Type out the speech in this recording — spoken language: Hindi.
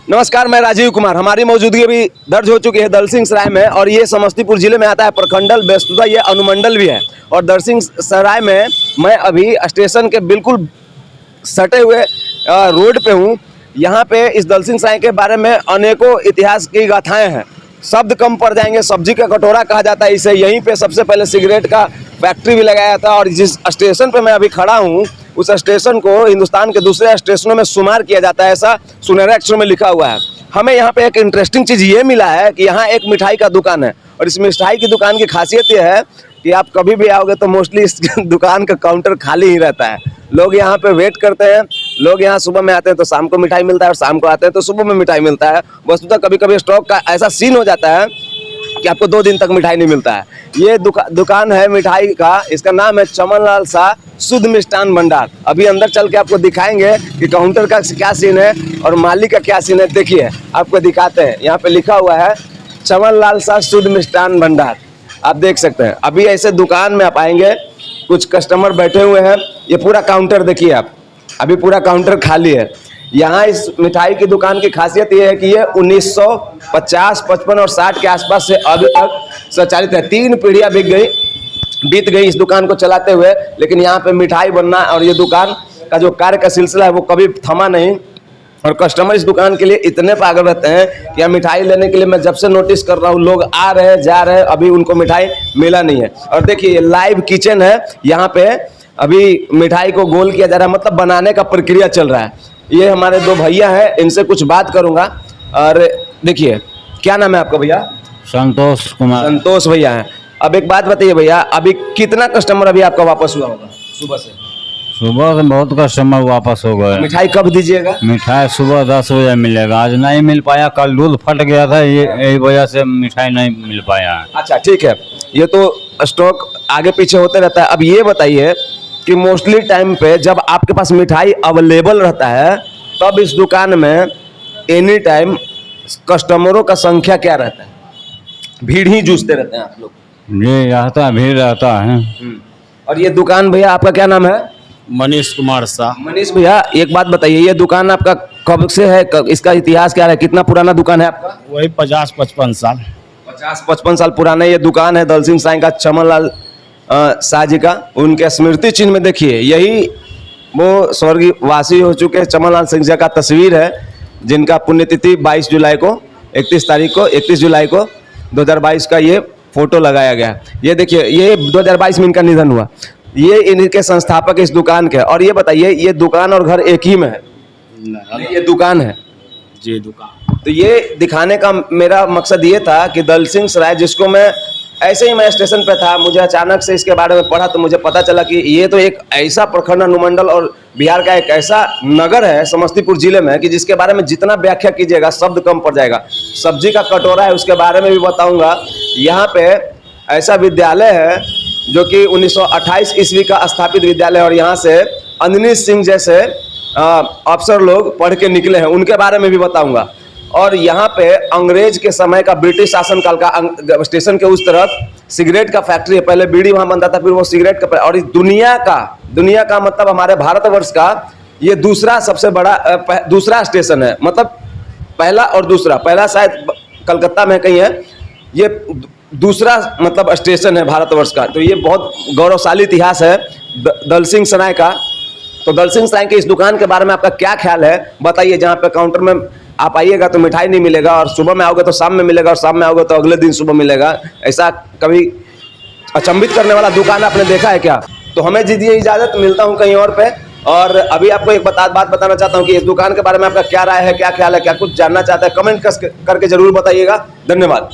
नमस्कार, मैं राजीव कुमार। हमारी मौजूदगी अभी दर्ज हो चुकी है दलसिंह सराय में और ये समस्तीपुर जिले में आता है। प्रखंडल बेस्तुदा ये अनुमंडल भी है और दलसिंह सराय में मैं अभी स्टेशन के बिल्कुल सटे हुए रोड पे हूँ। यहाँ पे इस दलसिंह सराय के बारे में अनेकों इतिहास की गाथाएं हैं। शब्द कम पड़ जाएंगे। सब्जी का कटोरा कहा जाता है इसे। यहीं पे सबसे पहले सिगरेट का फैक्ट्री भी लगाया था और जिस स्टेशन पे मैं अभी खड़ा हूँ उस स्टेशन को हिंदुस्तान के दूसरे स्टेशनों में शुमार किया जाता है, ऐसा सुनहरे अक्षरों में लिखा हुआ है। हमें यहाँ पे एक इंटरेस्टिंग चीज़ ये मिला है कि यहाँ एक मिठाई का दुकान है और इस मिठाई की दुकान की खासियत ये है कि आप कभी भी आओगे तो मोस्टली इस दुकान का काउंटर खाली ही रहता है। लोग यहाँ पे वेट करते हैं। लोग यहाँ सुबह में आते हैं तो शाम को मिठाई मिलता है और शाम को आते हैं तो सुबह में मिठाई मिलता है। वस्तुतः कभी कभी स्टॉक का ऐसा सीन हो जाता है कि आपको 2 दिन तक मिठाई नहीं मिलता है। ये दुकान है मिठाई का। इसका नाम है चमन लाल शाह शुद्ध मिष्ठान भंडार। अभी अंदर चल के आपको दिखाएंगे कि काउंटर का क्या सीन है और मालिक का क्या सीन है। देखिए आपको दिखाते हैं। यहाँ पे लिखा हुआ है चमन लाल शाह शुद्ध मिष्ठान भंडार। आप देख सकते हैं। अभी ऐसे दुकान में आप आएंगे, कुछ कस्टमर बैठे हुए हैं। ये पूरा काउंटर देखिए आप, अभी पूरा काउंटर खाली है। यहाँ इस मिठाई की दुकान की खासियत ये है कि ये 1950, 55 और 60 के आसपास से अभी तक संचालित है। 3 पीढ़ियाँ बीत गई इस दुकान को चलाते हुए, लेकिन यहाँ पे मिठाई बनना और ये दुकान का जो कार्य का सिलसिला है वो कभी थमा नहीं। और कस्टमर इस दुकान के लिए इतने पागल रहते हैं कि यहाँ मिठाई लेने के लिए मैं जब से नोटिस कर रहा हूँ लोग आ रहे हैं जा रहे हैं, अभी उनको मिठाई मिला नहीं है। और देखिए ये लाइव किचन है। यहाँ पे अभी मिठाई को गोल किया जा रहा है, मतलब बनाने का प्रक्रिया चल रहा है। ये हमारे 2 भैया हैं, इनसे कुछ बात करूँगा। और देखिए क्या नाम है आपका भैया? संतोष कुमार। संतोष भैया हैं। अब एक बात बताइए भैया, अभी कितना कस्टमर अभी आपका वापस हुआ होगा सुबह से? सुबह से बहुत कस्टमर वापस हो गए। मिठाई कब दीजिएगा? मिठाई सुबह 10 बजे मिलेगा। आज नहीं मिल पाया, कल दूध फट गया था, ये यही वजह से मिठाई नहीं मिल पाया। अच्छा ठीक है, ये तो स्टॉक आगे पीछे होते रहता है। अब ये बताइए कि मोस्टली टाइम पे जब आपके पास मिठाई अवेलेबल रहता है तब इस दुकान में एनी टाइम कस्टमरों का संख्या क्या रहता है? भीड़ ही जूझते रहते हैं आप लोग? ये रहता भीड़ रहता है। और ये दुकान भैया आपका क्या नाम है? मनीष कुमार शाह। मनीष भैया एक बात बताइए, ये दुकान आपका कब से है? इसका इतिहास क्या है? कितना पुराना दुकान है आपका? वही 50-55 साल। 50-55 साल पुराना ये दुकान है दलसिंह सराय का। चमन लाल शाह जी का उनके स्मृति चिन्ह में देखिए, यही वो स्वर्गवासी हो चुके चमन लाल सिंह जी का तस्वीर है, जिनका पुण्यतिथि 22 जुलाई को 31 जुलाई को 2022 का ये फोटो लगाया गया। ये देखिए, ये 2022 में इनका निधन हुआ। ये इनके संस्थापक इस दुकान के। और ये बताइए, ये दुकान और घर एक ही में है? ये दुकान है जी, दुकान। तो ये दिखाने का मेरा मकसद ये था कि दलसिंह सराय, जिसको मैं ऐसे ही मैं स्टेशन पे था, मुझे अचानक से इसके बारे में पढ़ा तो मुझे पता चला कि ये तो एक ऐसा प्रखंड अनुमंडल और बिहार का एक ऐसा नगर है समस्तीपुर जिले में कि जिसके बारे में जितना व्याख्या कीजिएगा शब्द कम पड़ जाएगा। सब्जी का कटोरा है, उसके बारे में भी बताऊंगा। यहाँ पे ऐसा विद्यालय है जो कि 1928 ईस्वी का स्थापित विद्यालय है और यहाँ से अनिल सिंह जैसे अफसर लोग पढ़ के निकले हैं, उनके बारे में भी बताऊंगा। और यहाँ पे अंग्रेज के समय का, ब्रिटिश शासनकाल का, स्टेशन के उस तरफ सिगरेट का फैक्ट्री है। पहले बीड़ी वहाँ बनता था, फिर वो सिगरेट का। और इस दुनिया का मतलब हमारे भारतवर्ष का ये दूसरा सबसे बड़ा दूसरा स्टेशन है। मतलब पहला और दूसरा, पहला शायद कलकत्ता में कहीं है, ये दूसरा मतलब स्टेशन है भारतवर्ष का। तो ये बहुत गौरवशाली इतिहास है दलसिंह सराय का। तो दलसिंह सराय की इस दुकान के बारे में आपका क्या ख्याल है बताइए। जहाँ पे काउंटर में आप आइएगा तो मिठाई नहीं मिलेगा और सुबह में आओगे तो शाम में मिलेगा और शाम में आओगे तो अगले दिन सुबह मिलेगा। ऐसा कभी अचंभित करने वाला दुकान आपने देखा है क्या? तो हमें दीजिए इजाज़त, मिलता हूँ कहीं और पे। और अभी आपको एक बात बताना चाहता हूँ कि इस दुकान के बारे में आपका क्या राय है, क्या ख्याल है, क्या कुछ जानना चाहता है, कमेंट करके जरूर बताइएगा। धन्यवाद।